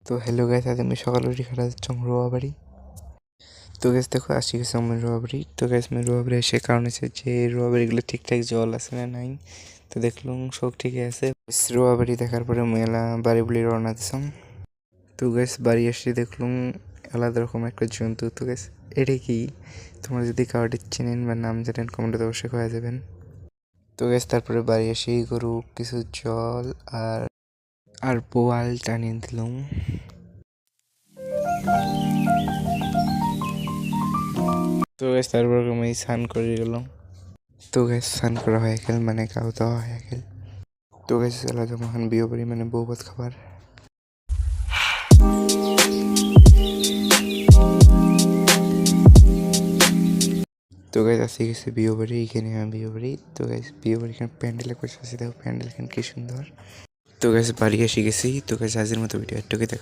তো hello guys, আজ আমি সকালে উঠে খেলা যাচ্ছি রোয়া বাড়ি। তো গাইস দেখো আসি গেছে আমার রোয়া বাড়ি। তো গাইস আমি রোয়া বাড়ি এসে কারণ হচ্ছে যে রোয়া বাড়িগুলো ঠিকঠাক জল আছে না নাই। তো দেখলাম সব ঠিকই আছে। রোয়া বাড়ি দেখার পরে মেলা বাড়ি বলি রওনা দিলাম। তো গাইস বাড়ি এসে দেখলাম আলাদা রকম একটা জন্তু। তো গাইস এটা কি, তোমরা যদি কাউকে চেনেন বা নাম জানেন কমেন্টে অবশ্যই কয়ে যাবেন। তো গাইস তারপরে বাড়ি এসে গরু কিছু জল আর আর পোয়াল টানিয়ে দিলাম। তো গাইস তারপর আমি স্নান করে গেলাম। তো গাইস স্নান করা হয়ে গেল মানে খাওয়া দাওয়া হয়ে গেল। তো গাইস চলা যাবো এখন বিয়ে বাড়ি মানে বউ ভাত খাবার। তো গাইস আসি গেছে বিয়ে বাড়ি, এখানে বিয়ে বাড়ি। তো গাইস বিয়ে বাড়ি এখানে প্যান্ডেলে করছে, দেখো প্যান্ডেল এখানে কি সুন্দর। তো গাইস বাড়ি এসে গেছি। তো গাইস আজকের মতো ভিডিও একটুকুই দেখো।